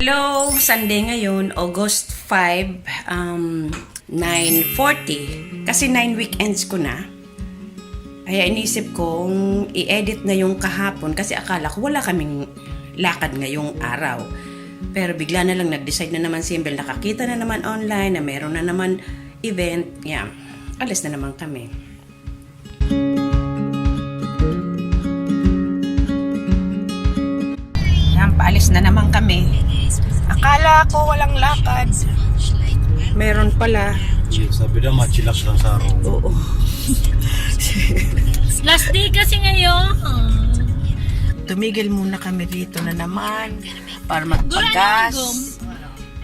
Hello! Sunday ngayon, August 5, 9:40. Kasi 9 weekends ko na. Kaya inisip kong i-edit na yung kahapon kasi akala ko wala kaming lakad ngayong araw. Pero bigla na lang nag-decide na naman si Imbel, nakakita na naman online na meron na naman event. Yeah, alis na naman kami. Yan, paalis na naman kami. Akala ko walang lakad. Meron pala. Sabi na chillax lang sa araw. Oo. Last day kasi ngayon. Tumigil muna kami dito na naman para magpagas.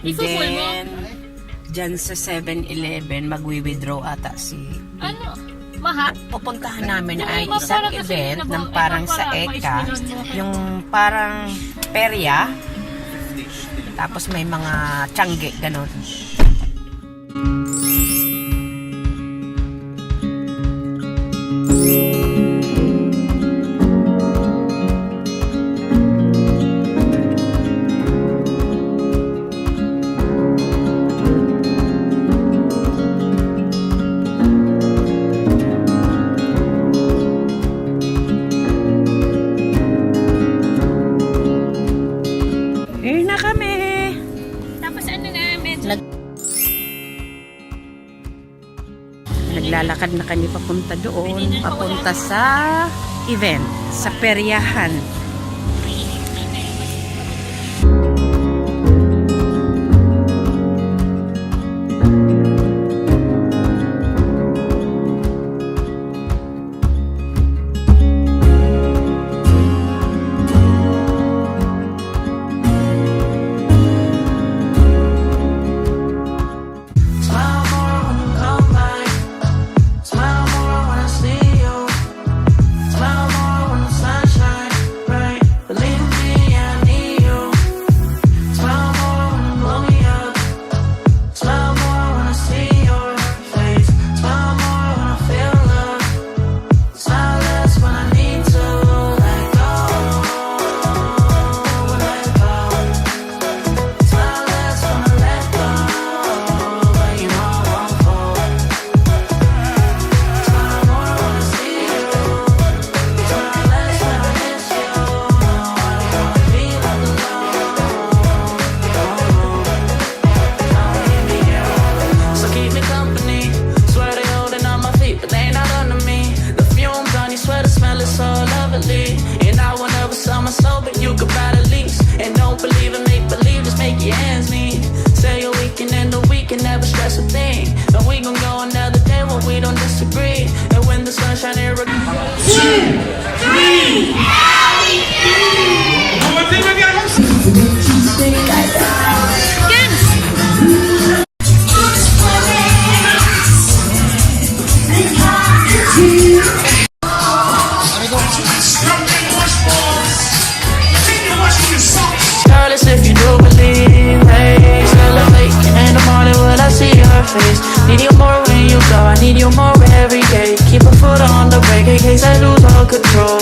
Then, dyan sa 7-Eleven, mag-withdraw ata si... Ano? Mahat? Pupuntahan namin ay isang event ng parang sa Eka. Yung parang Perya. Tapos may mga tiyangge, ganon. Here na kami! Tapos ano na, medyo... Naglalakad na kami papunta doon, papunta sa event, sa Peryahan. And I will never sell my soul, but you could buy the lease. And don't believe in make believe, just make your ends meet. Say a weekend and a week and never stress a thing. And we gon' go another day when we don't disagree. And when the sunshine here, 2, 3, Careless if you do believe, hey, celebrate in the morning when I see your face. Need you more when you go, I need you more every day. Keep a foot on the brake in case I lose all control.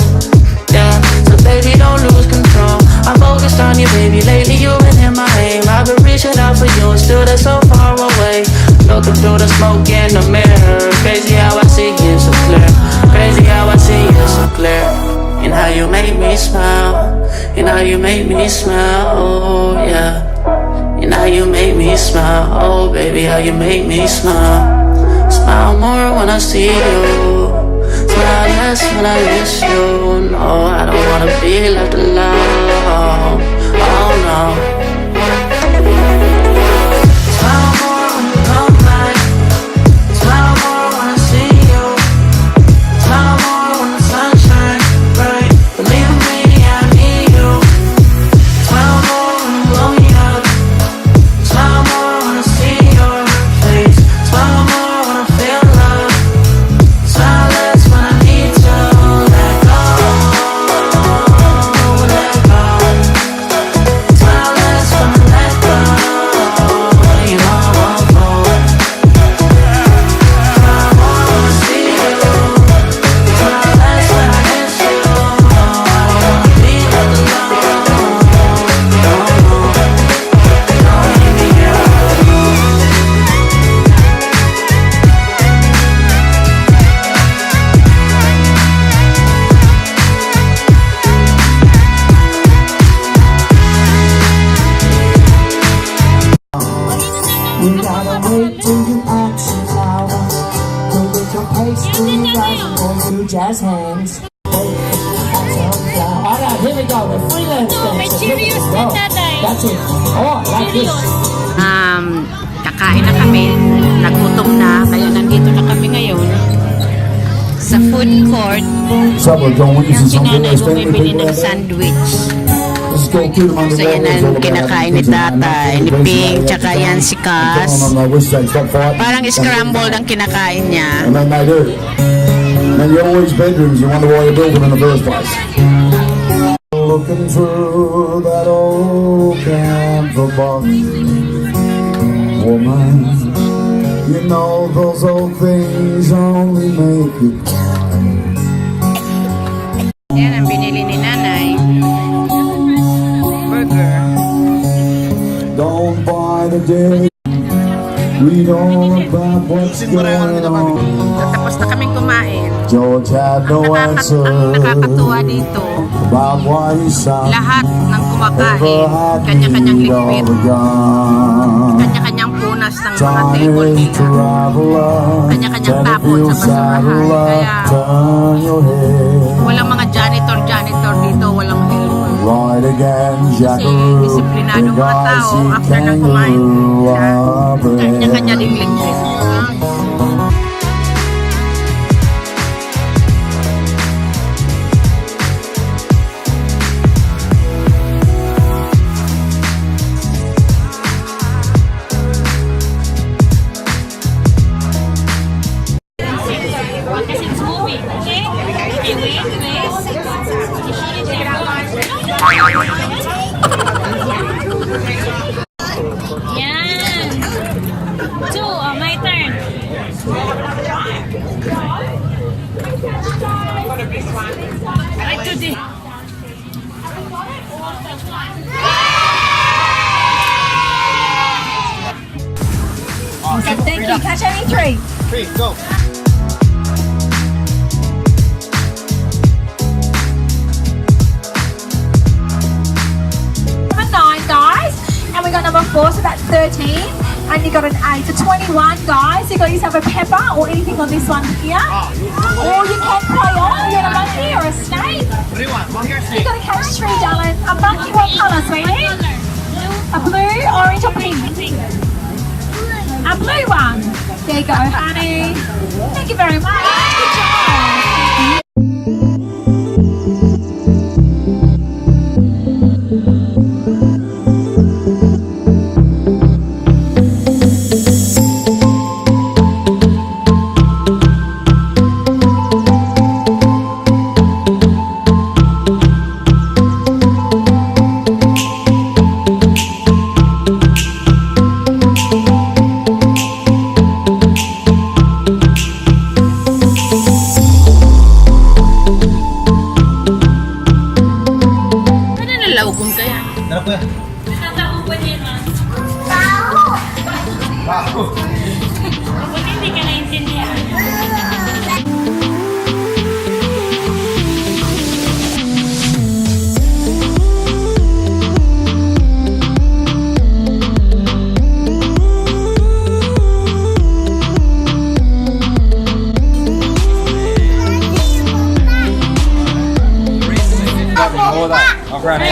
Yeah, so baby don't lose control. I'm focused on you, baby. Lately you've been in my aim. I've been reaching out for you and still they're so far away. Looking through the smoke in the mirror. Crazy how I see you so clear. Crazy how I see you so clear. And how you make me smile. And how you make me smile, oh yeah. And how you make me smile, oh baby, how you make me smile. Smile more when I see you. Smile less when I miss you. No, I don't wanna be left alone. Oh no. Smile more when you come back. Smile more when I see you. Smile more when the sun shines bright. Believe me, I need you. Smile more when you blow me up. Smile more when I see your face. Smile more when I feel love. Smile less when I need to let go. Let go. Smile less guys to jazz hands. Alright, here we go. The freelance No, may dancer. Cheerios Go. din, tatay. That's it. Oh, like this. Kakain na kami. Nagutom na. Kaya nandito na kami ngayon sa food court. Supper, don't we Yung use some sinanay good bumibili ng sandwich. Let's go to the So yan ang kinakain ni tatay, ni Pink, tsaka yan si Cass. Parang scrambled ang kinakain niya. And then right there. And then you always bedrooms, you wonder why you're building in the first place. Looking through that old camphor box, woman, you know those old things only make you cry. Yan ang binili ni nanay. Burger. Don't buy the day. Read all about what's going on. Tapos na kaming kumain. George had no answer Ang nakakatuwa dito, about why he signed lahat ng kumakain, kanya-kanyang liquid, kanya-kanyang punas ng mga table nila, kanya-kanyang tapon sa basurahan. Kaya walang mga janitor dito, walang helper. Right again, Kasi disiplinado mga tao, after ng kumain sila, kanya-kanya ding liquid. Kasi it's moving, okay? Okay, wait. Yan. 2, my turn. Right to the... Thank you. Catch only 3. 3, go. Number 9, guys. And we got number 4, so that's 13. And you got an 8. So 21, guys. You got yourself a pepper or anything on this one here. Or you can play on. You got a monkey or a snake. What do you want? Monkey or You snake? got to catch 3, darling. A monkey, what colour, sweetie? A blue, orange, or pink? A blue one. There you go, honey. Thank you very much. Good job. Ano nalawgong kaya? Tara kuya. Tatahuban yan, ma. Baho. Buti hindi ka naintindihan. Hold on. I'll grab it.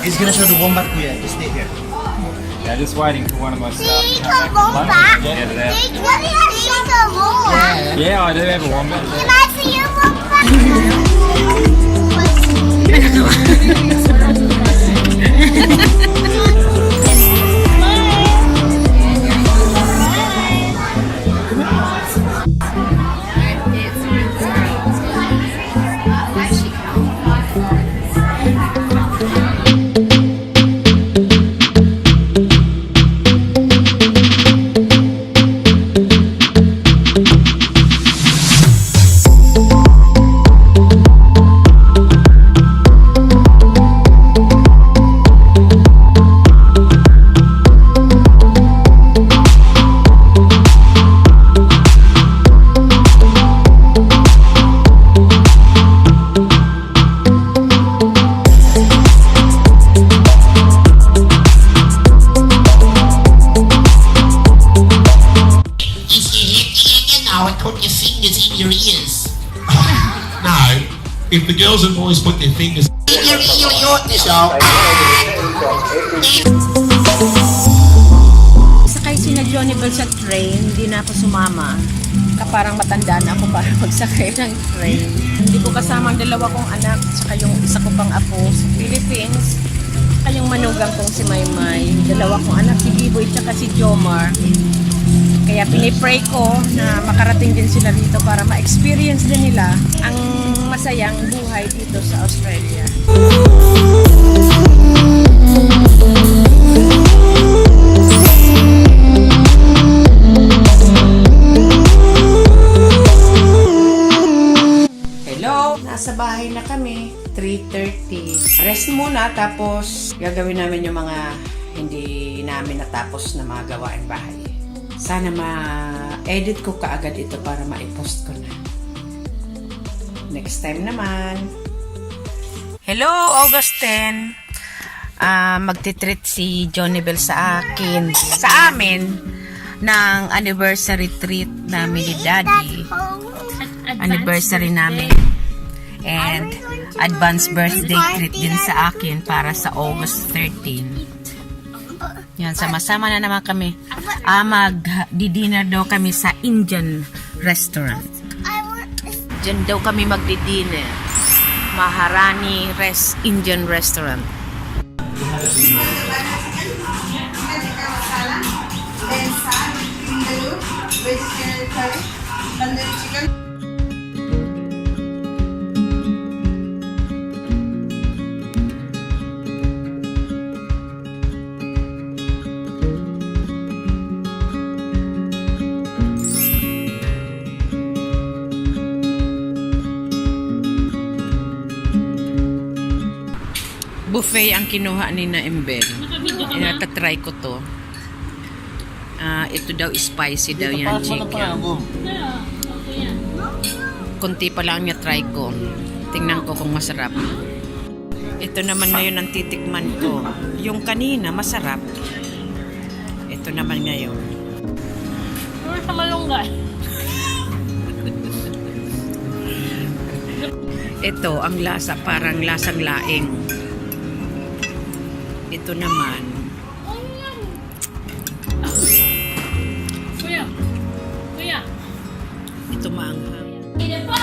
He's gonna show the wombat kuya. Just stay here. Yeah, just waiting for one of my staff to Can come go back? Get it out. Can Yeah, I do have a wombat. I see your wombat? like put your fingers in your ears. No, if the girls and boys put their fingers in your ear, you're this old. Sakay sina Johnny Bell sa train, hindi na ako sumama. Parang matanda na ako para magsakay ng train. Hindi ko kasama ang dalawa kong anak, saka yung isa ko pang apo sa Philippines. Saka yung manugang kong si Maymay. Dalawa kong anak, si Biboy at si Jomar. Kaya pinipray ko na makarating din sila dito para ma-experience din nila ang masayang buhay dito sa Australia. Hello! Nasa bahay na kami. 3:30. Rest muna tapos gagawin namin yung mga hindi namin natapos na mga gawaing bahay. Sana ma-edit ko kaagad ito para ma-post ko na. Next time naman. Hello, August 10. Magtitreat si Johnny Bell sa akin, sa amin, ng anniversary treat namin ni Daddy. Anniversary namin. And advance birthday treat din sa akin para sa August 13. Yan, sama-sama na naman kami. Mag-dinner daw kami sa Indian restaurant. Diyan daw kami magdi-dinner. Maharani Indian restaurant. Buffet ang kinuha ni na Embel. Try ko to. Ito daw spicy daw yan chicken. Kunti pa lang niya try ko. Tingnan ko kung masarap. Ito naman ngayon ang titikman ko. Yung kanina masarap. Ito naman ngayon. Sa malunggay. Ito ang lasa, parang lasang laing. Ito naman. Kuya. Ito maanghang. Ito pa.